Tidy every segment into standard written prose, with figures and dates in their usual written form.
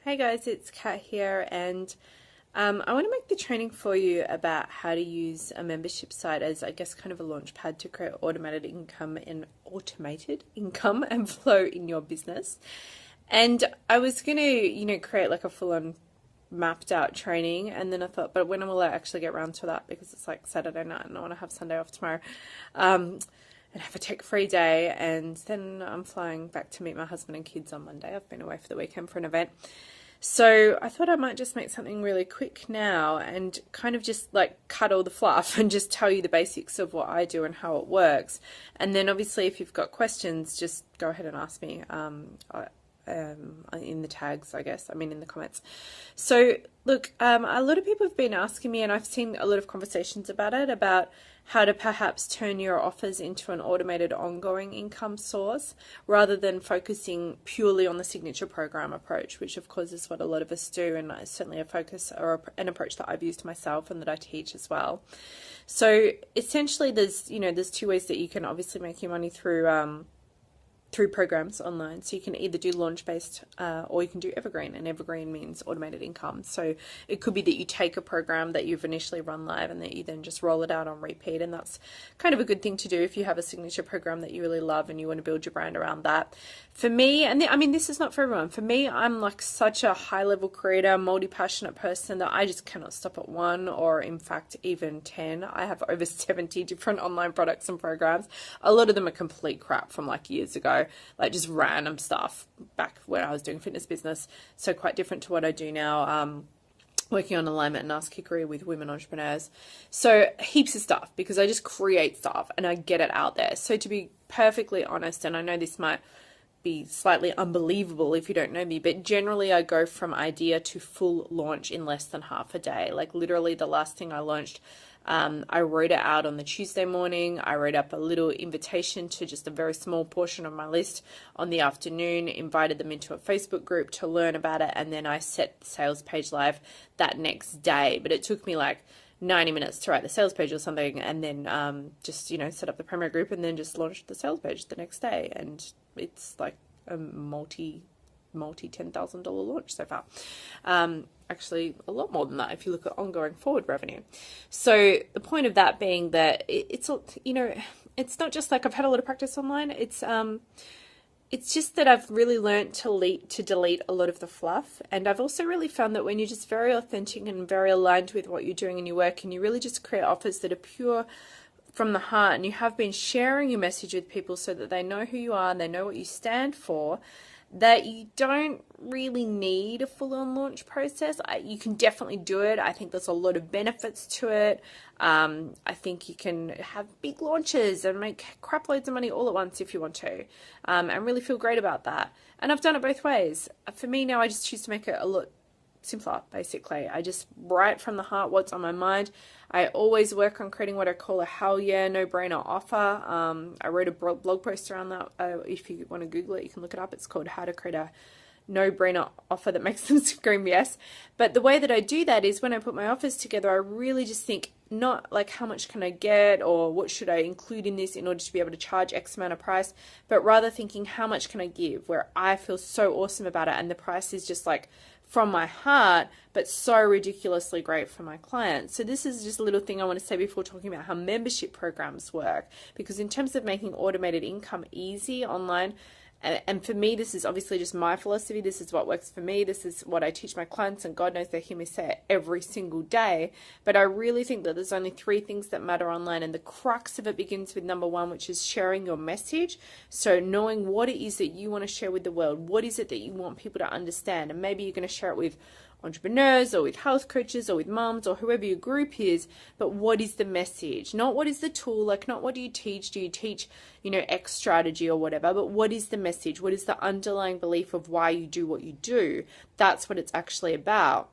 Hey guys, it's Kat here, and I want to make the training for you about how to use a membership site as, I guess, kind of a launch pad to create automated income and flow in your business. And I was going to, create like a full-on mapped out training, and then I thought, but when will I actually get around to that? Because it's like Saturday night and I want to have Sunday off tomorrow. And have a tech-free day, and then I'm flying back to meet my husband and kids on Monday. I've been away for the weekend for an event. So I thought I might just make something really quick now and kind of just like cut all the fluff and just tell you the basics of what I do and how it works. And then obviously if you've got questions, just go ahead and ask me in the tags, I guess, in the comments. So look, a lot of people have been asking me, and I've seen a lot of conversations about it, about how to perhaps turn your offers into an automated ongoing income source rather than focusing purely on the signature program approach, which of course is what a lot of us do, and it's certainly a focus or an approach that I've used myself and that I teach as well. So essentially there's two ways that you can obviously make your money through programs online. So you can either do launch-based or you can do evergreen, and evergreen means automated income. So it could be that you take a program that you've initially run live and that you then just roll it out on repeat, and that's kind of a good thing to do if you have a signature program that you really love and you want to build your brand around that. For me, and this is not for everyone, for me, I'm like such a high-level creator, multi-passionate person that I just cannot stop at one, or in fact even 10. I have over 70 different online products and programs. A lot of them are complete crap from like years ago, like just random stuff back when I was doing fitness business. So quite different to what I do now, working on alignment and Asskickery with women entrepreneurs. So heaps of stuff, because I just create stuff and I get it out there. So to be perfectly honest, and I know this might be slightly unbelievable if you don't know me, but generally I go from idea to full launch in less than half a day. Like literally the last thing I launched, I wrote it out on the Tuesday morning. I wrote up a little invitation to just a very small portion of my list on the afternoon, invited them into a Facebook group to learn about it, and then I set the sales page live that next day. But it took me like 90 minutes to write the sales page or something, and then just set up the promo group and then just launched the sales page the next day. And it's like a multi $10,000 launch so far. Actually a lot more than that if you look at ongoing forward revenue. So the point of that being that it's not just like I've had a lot of practice online. It's just that I've really learned to delete a lot of the fluff. And I've also really found that when you're just very authentic and very aligned with what you're doing in your work, and you really just create offers that are pure from the heart, and you have been sharing your message with people so that they know who you are and they know what you stand for, that you don't really need a full-on launch process. You can definitely do it. I think there's a lot of benefits to it. I think you can have big launches and make crap loads of money all at once if you want to, and really feel great about that. And I've done it both ways. For me now, I just choose to make it a lot simpler, basically. I just write from the heart what's on my mind. I always work on creating what I call a hell yeah, no-brainer offer. I wrote a blog post around that. If you want to Google it, you can look it up. It's called How to Create a No-Brainer Offer That Makes Them Scream Yes. But the way that I do that is when I put my offers together, I really just think not like how much can I get or what should I include in this in order to be able to charge X amount of price, but rather thinking how much can I give where I feel so awesome about it, and the price is just like from my heart, but so ridiculously great for my clients. So this is just a little thing I want to say before talking about how membership programs work, because in terms of making automated income easy online, and for me, this is obviously just my philosophy. This is what works for me. This is what I teach my clients, and God knows they hear me say it every single day. But I really think that there's only 3 things that matter online, and the crux of it begins with number 1, which is sharing your message. So knowing what it is that you want to share with the world. What is it that you want people to understand? And maybe you're going to share it with entrepreneurs or with health coaches or with moms or whoever your group is, but what is the message? Not what is the tool, like not what do you teach X strategy or whatever, but what is the message? What is the underlying belief of why you do what you do? That's what it's actually about.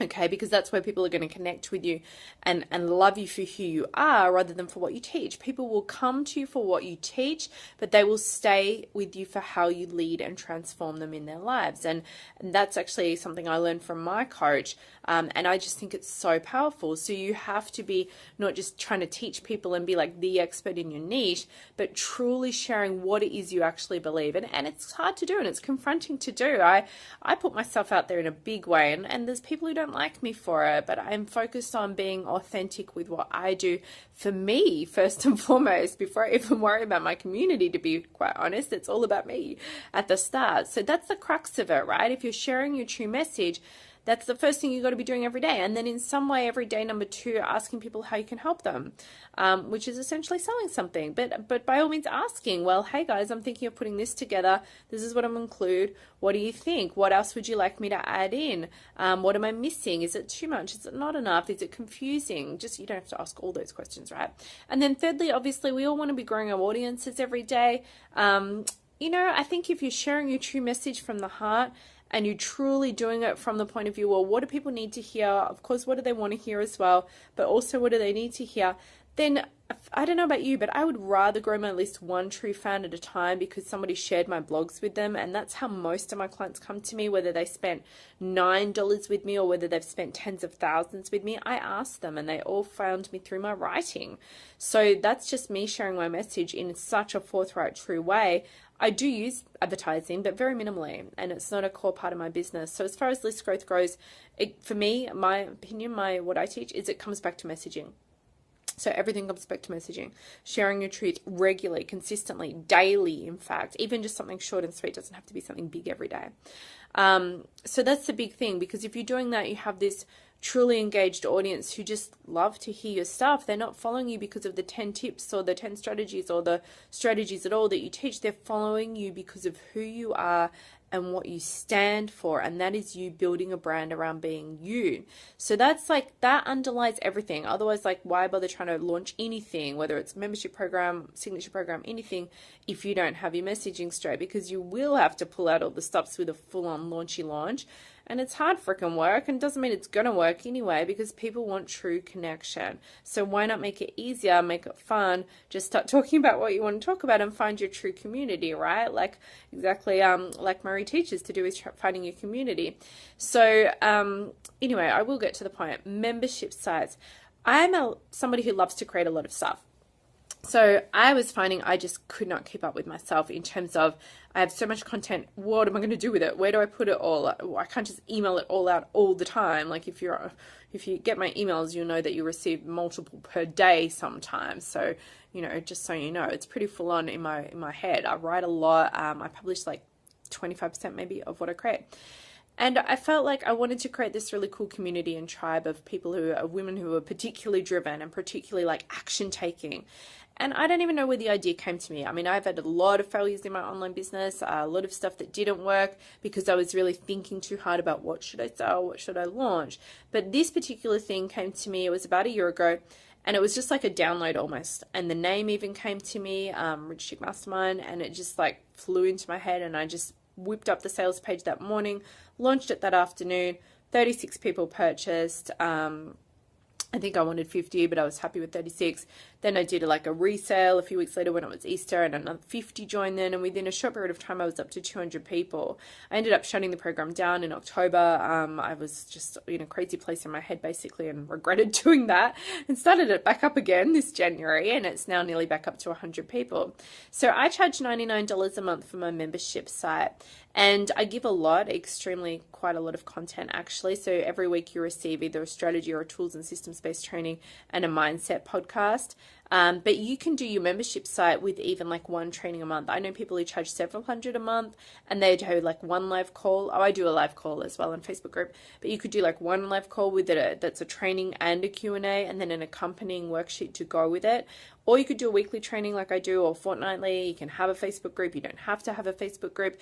Okay, because that's where people are going to connect with you and love you for who you are rather than for what you teach. People will come to you for what you teach, but they will stay with you for how you lead and transform them in their lives. And that's actually something I learned from my coach. And I just think it's so powerful. So you have to be not just trying to teach people and be like the expert in your niche, but truly sharing what it is you actually believe. And it's hard to do, and it's confronting to do. I put myself out there in a big way, and there's people who don't like me for it, but I'm focused on being authentic with what I do for me first and foremost before I even worry about my community, to be quite honest. It's all about me at the start. So that's the crux of it, right? If you're sharing your true message, that's the first thing you've got to be doing every day. And then in some way, every day, number 2, asking people how you can help them, which is essentially selling something. But by all means asking, well, hey guys, I'm thinking of putting this together. This is what I'm going to include. What do you think? What else would you like me to add in? What am I missing? Is it too much? Is it not enough? Is it confusing? Just, you don't have to ask all those questions, right? And then thirdly, obviously, we all want to be growing our audiences every day. I think if you're sharing your true message from the heart, and you're truly doing it from the point of view, well, what do people need to hear? Of course, what do they want to hear as well? But also, what do they need to hear? Then, I don't know about you, but I would rather grow my list one true fan at a time because somebody shared my blogs with them. And that's how most of my clients come to me, whether they spent $9 with me or whether they've spent tens of thousands with me. I asked them and they all found me through my writing. So that's just me sharing my message in such a forthright, true way. I do use advertising, but very minimally, and it's not a core part of my business. So as far as list growth goes, for me, my opinion, what I teach is it comes back to messaging. So everything comes back to messaging, sharing your truth regularly, consistently, daily, in fact, even just something short and sweet. Doesn't have to be something big every day. So that's the big thing, because if you're doing that, you have this truly engaged audience who just love to hear your stuff. They're not following you because of the 10 tips or the 10 strategies or the strategies at all that you teach. They're following you because of who you are and what you stand for, and that is you building a brand around being you. So that's like, that underlies everything. Otherwise, like, why bother trying to launch anything, whether it's membership program, signature program, anything, if you don't have your messaging straight? Because you will have to pull out all the stops with a full-on launchy launch. And it's hard freaking work, and doesn't mean it's going to work anyway, because people want true connection. So why not make it easier, make it fun, just start talking about what you want to talk about and find your true community, right? Like exactly like Marie teaches to do, is finding your community. So anyway, I will get to the point. Membership sites. I'm somebody who loves to create a lot of stuff. So I was finding I just could not keep up with myself in terms of, I have so much content. What am I going to do with it? Where do I put it all? I can't just email it all out all the time. Like if you get my emails, you'll know that you receive multiple per day sometimes. So, just so you know, it's pretty full on in my head. I write a lot. I publish like 25% maybe of what I create. And I felt like I wanted to create this really cool community and tribe of people who are women who are particularly driven and particularly like action taking. And I don't even know where the idea came to me. I mean, I've had a lot of failures in my online business, a lot of stuff that didn't work because I was really thinking too hard about what should I sell, what should I launch. But this particular thing came to me, it was about a year ago, and it was just like a download almost. And the name even came to me, Rich Chick Mastermind, and it just like flew into my head, and I just whipped up the sales page that morning, launched it that afternoon, 36 people purchased. I think I wanted 50, but I was happy with 36. Then I did like a resale a few weeks later when it was Easter, and another 50 joined then. And within a short period of time, I was up to 200 people. I ended up shutting the program down in October. I was just in a crazy place in my head, basically, and regretted doing that, and started it back up again this January. And it's now nearly back up to 100 people. So I charge $99 a month for my membership site. And I give a lot, quite a lot of content actually. So every week you receive either a strategy or a tools and systems-based training and a mindset podcast. But you can do your membership site with even like one training a month. I know people who charge several hundred a month, and they do like one live call. Oh, I do a live call as well on Facebook group. But you could do like one live call with it that's a training and a Q&A, and then an accompanying worksheet to go with it. Or you could do a weekly training like I do, or fortnightly. You can have a Facebook group. You don't have to have a Facebook group.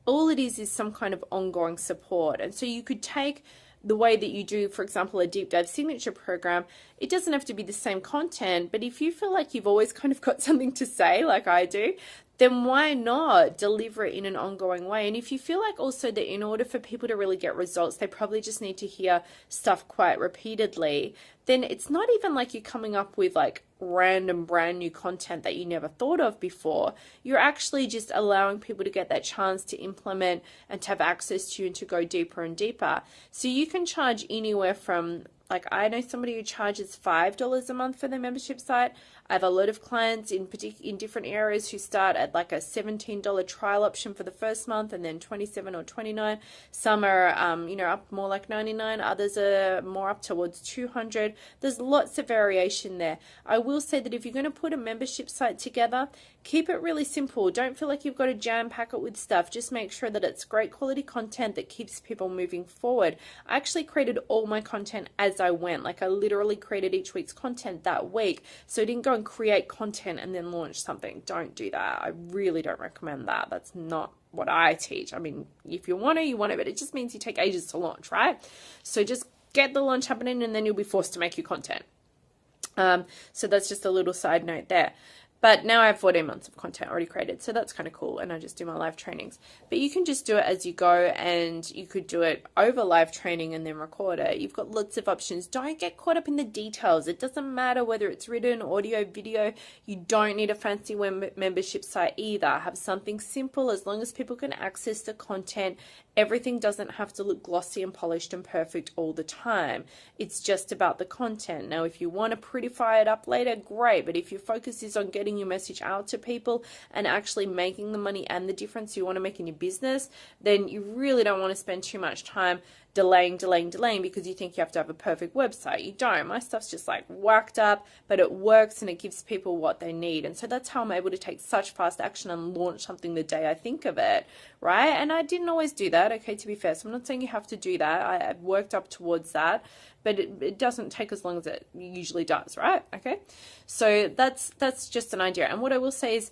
All it is some kind of ongoing support. And so you could take the way that you do, for example, a deep dive signature program. It doesn't have to be the same content, but if you feel like you've always kind of got something to say, like I do, then why not deliver it in an ongoing way? And if you feel like also that in order for people to really get results, they probably just need to hear stuff quite repeatedly, then it's not even like you're coming up with like random brand new content that you never thought of before. You're actually just allowing people to get that chance to implement and to have access to you and to go deeper and deeper. So you can charge anywhere from, like, I know somebody who charges $5 a month for their membership site. I have a lot of clients in different areas who start at like a $17 trial option for the first month and then $27 or $29. Some are, up more like $99. Others are more up towards $200. There's lots of variation there. I will say that if you're going to put a membership site together, keep it really simple. Don't feel like you've got to jam pack it with stuff. Just make sure that it's great quality content that keeps people moving forward. I actually created all my content as I went. Like, I literally created each week's content that week. So I didn't go and create content and then launch something. Don't do that. I really don't recommend that. That's not what I teach. I mean, if you want to, but it just means you take ages to launch, right? So just get the launch happening and then you'll be forced to make your content. So that's just a little side note there. But now I have 14 months of content already created, so that's kind of cool, and I just do my live trainings. But you can just do it as you go, and you could do it over live training and then record it. You've got lots of options. Don't get caught up in the details. It doesn't matter whether it's written, audio, video. You don't need a fancy membership site either. Have something simple as long as people can access the content. Everything doesn't have to look glossy and polished and perfect all the time. It's just about the content. Now, if you want to prettify it up later, great. But if your focus is on getting your message out to people and actually making the money and the difference you want to make in your business, then you really don't want to spend too much time delaying because you think you have to have a perfect website. You don't. My stuff's just like whacked up, but it works and it gives people what they need. And so that's how I'm able to take such fast action and launch something the day I think of it, right? And I didn't always do that, okay, to be fair. So I'm not saying you have to do that. I've worked up towards that, but it doesn't take as long as it usually does, right? Okay. So that's just an idea. And what I will say is,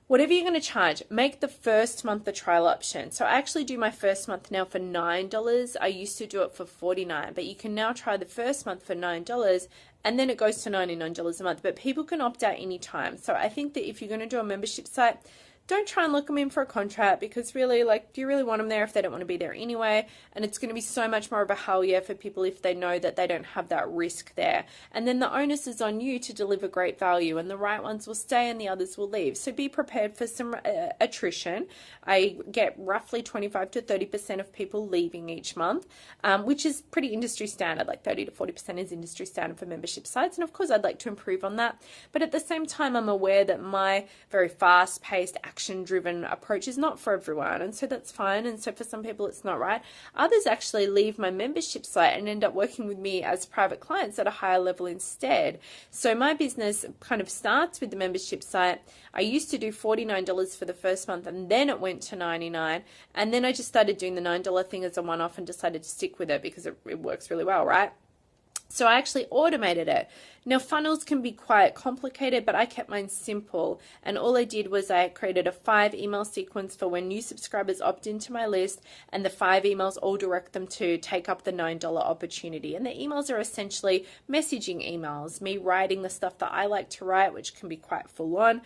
whatever you're going to charge, make the first month the trial option. So I actually do my first month now for $9. I used to do it for $49, but you can now try the first month for $9 and then it goes to $99 a month. But people can opt out anytime. So I think that if you're going to do a membership site, don't try and lock them in for a contract, because really, like, do you really want them there if they don't want to be there anyway? And it's going to be so much more of a hell yeah for people if they know that they don't have that risk there. And then the onus is on you to deliver great value, and the right ones will stay and the others will leave. So be prepared for some attrition. I get roughly 25 to 30% of people leaving each month, which is pretty industry standard. Like 30 to 40% is industry standard for membership sites. And of course, I'd like to improve on that. But at the same time, I'm aware that my very fast-paced, action-driven approach is not for everyone, and so that's fine. And so for some people it's not right. Others actually leave my membership site and end up working with me as private clients at a higher level instead. So my business kind of starts with the membership site. I used to do $49 for the first month, and then it went to $99, and then I just started doing the $9 thing as a one-off and decided to stick with it because it works really well, right? So I actually automated it. Now, funnels can be quite complicated, but I kept mine simple. And all I did was I created a 5 email sequence for when new subscribers opt into my list, and the 5 emails all direct them to take up the $9 opportunity. And the emails are essentially messaging emails, me writing the stuff that I like to write, which can be quite full on,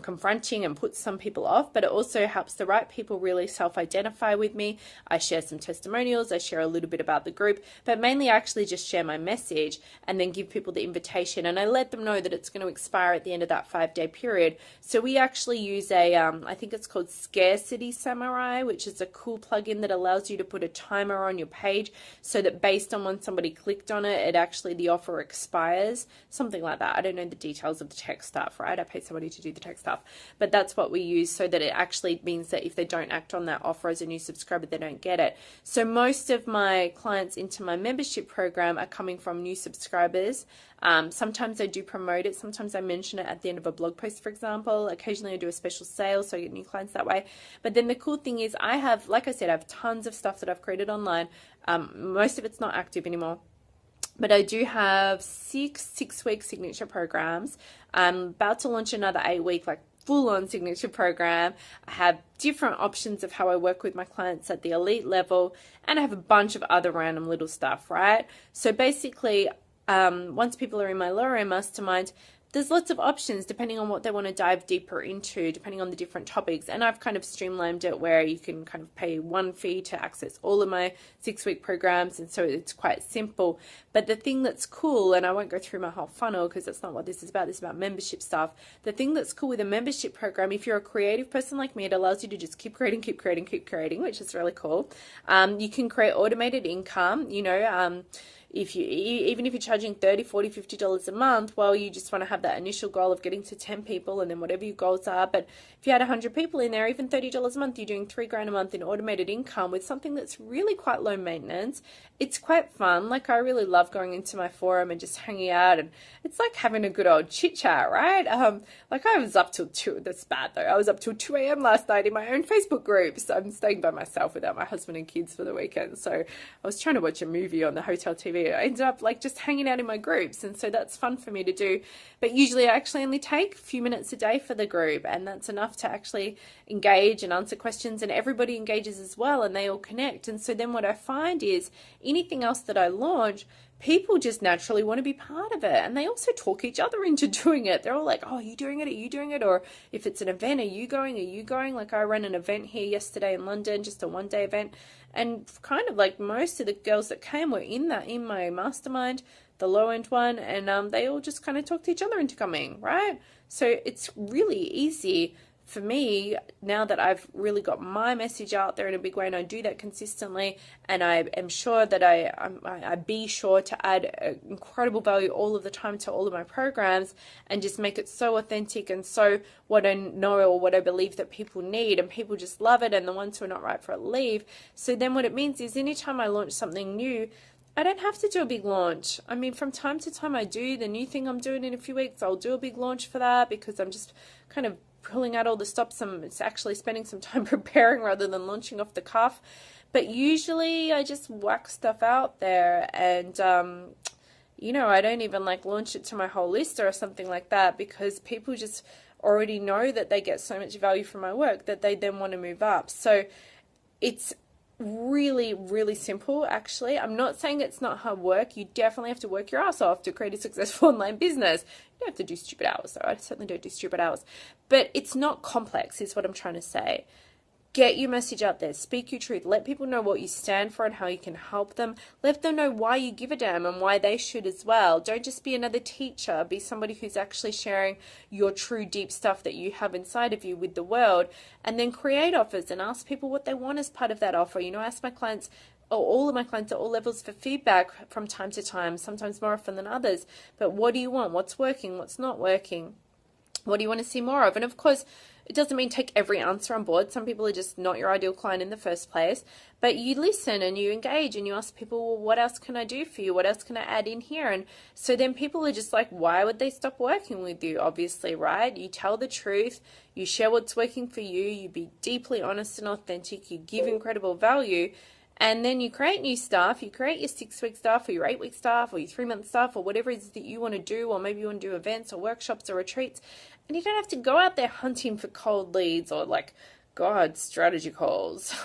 confronting and puts some people off, but it also helps the right people really self-identify with me. I share some testimonials, I share a little bit about the group, but mainly I actually just share my message and then give people the invitation, and I let them know that it's going to expire at the end of that 5-day period. So we actually use a, I think it's called Scarcity Samurai, which is a cool plugin that allows you to put a timer on your page so that based on when somebody clicked on it, it actually, the offer expires, something like that. I don't know the details of the tech stuff, right? I pay somebody to do the tech stuff, but that's what we use, so that it actually means that if they don't act on that offer as a new subscriber, they don't get it. So most of my clients into my membership program are coming from new subscribers. Sometimes I do promote it. Sometimes I mention it at the end of a blog post, for example. Occasionally I do a special sale, so I get new clients that way. But then the cool thing is I have, like I said, I have tons of stuff that I've created online. Most of it's not active anymore. But I do have six-week signature programs. I'm about to launch another 8-week, like full-on signature program. I have different options of how I work with my clients at the elite level, and I have a bunch of other random little stuff, right? So basically, once people are in my lower end mastermind, there's lots of options depending on what they want to dive deeper into, depending on the different topics. And I've kind of streamlined it where you can kind of pay one fee to access all of my 6-week programs. And so it's quite simple. But the thing that's cool, and I won't go through my whole funnel because that's not what this is about. This is about membership stuff. The thing that's cool with a membership program, if you're a creative person like me, it allows you to just keep creating, which is really cool. You can create automated income, even if you're charging $30, $40, $50 a month, well, you just want to have that initial goal of getting to 10 people and then whatever your goals are. But if you had 100 people in there, even $30 a month, you're doing $3,000 a month in automated income with something that's really quite low maintenance. It's quite fun. Like, I really love going into my forum and just hanging out, and it's like having a good old chit chat, right? Like, I was up till 2, that's bad though. I was up till 2 a.m. last night in my own Facebook groups. I'm staying by myself without my husband and kids for the weekend. So I was trying to watch a movie on the hotel TV. I ended up like just hanging out in my groups, and so that's fun for me to do. But usually I actually only take a few minutes a day for the group, and that's enough to actually engage and answer questions, and everybody engages as well, and they all connect. And so then what I find is anything else that I launch, people just naturally want to be part of it, and they also talk each other into doing it. They're all like, oh, are you doing it? Are you doing it? Or if it's an event, are you going? Are you going? Like, I ran an event here yesterday in London, just a one-day event, and kind of like most of the girls that came were in my mastermind, the low-end one, and they all just kind of talked each other into coming, right? So it's really easy for me, now that I've really got my message out there in a big way, and I do that consistently, and I am sure that I be sure to add incredible value all of the time to all of my programs, and just make it so authentic and so what I know or what I believe that people need, and people just love it, and the ones who are not right for it leave. So then what it means is anytime I launch something new, I don't have to do a big launch. I mean, from time to time I do. The new thing I'm doing in a few weeks, I'll do a big launch for that, because I'm just kind of pulling out all the stops. It's actually spending some time preparing rather than launching off the cuff. But usually I just whack stuff out there, and I don't even like launch it to my whole list or something like that, because people just already know that they get so much value from my work that they then want to move up. So it's really, really simple, actually. I'm not saying it's not hard work. You definitely have to work your ass off to create a successful online business. You don't have to do stupid hours, though. I certainly don't do stupid hours. But it's not complex, is what I'm trying to say. Get your message out there. Speak your truth. Let people know what you stand for and how you can help them. Let them know why you give a damn and why they should as well. Don't just be another teacher. Be somebody who's actually sharing your true deep stuff that you have inside of you with the world. And then create offers and ask people what they want as part of that offer. Ask my clients, or all of my clients at all levels, for feedback from time to time, sometimes more often than others. But what do you want? What's working? What's not working? What do you want to see more of? And of course, it doesn't mean take every answer on board. Some people are just not your ideal client in the first place. But you listen and you engage and you ask people, well, what else can I do for you? What else can I add in here? And so then people are just like, why would they stop working with you? Obviously, right? You tell the truth. You share what's working for you. You be deeply honest and authentic. You give incredible value. And then you create new stuff. You create your 6-week stuff, or your 8-week stuff, or your 3-month stuff, or whatever it is that you want to do, or maybe you want to do events or workshops or retreats. And you don't have to go out there hunting for cold leads or strategy calls.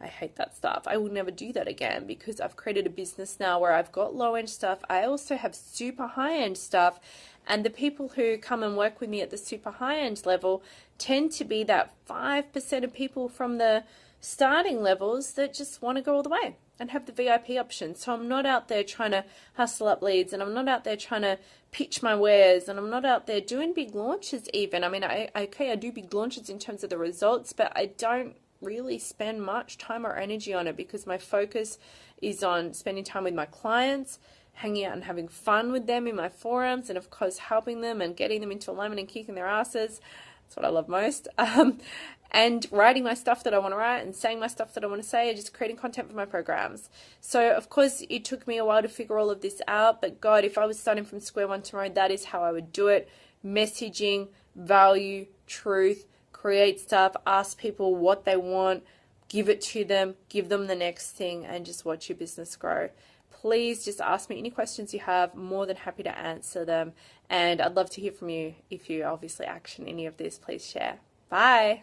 I hate that stuff. I will never do that again, because I've created a business now where I've got low-end stuff. I also have super high-end stuff. And the people who come and work with me at the super high-end level tend to be that 5% of people from the starting levels that just want to go all the way and have the VIP option. So I'm not out there trying to hustle up leads, and I'm not out there trying to pitch my wares, and I'm not out there doing big launches even. I mean, I do big launches in terms of the results, but I don't really spend much time or energy on it, because my focus is on spending time with my clients, hanging out and having fun with them in my forums, and of course helping them and getting them into alignment and kicking their asses. That's what I love most. And writing my stuff that I want to write and saying my stuff that I want to say, and just creating content for my programs. So, of course, it took me a while to figure all of this out. But, God, if I was starting from square one tomorrow, that is how I would do it. Messaging, value, truth, create stuff, ask people what they want, give it to them, give them the next thing, and just watch your business grow. Please just ask me any questions you have. More than happy to answer them. And I'd love to hear from you. If you obviously action any of this, please share. Bye.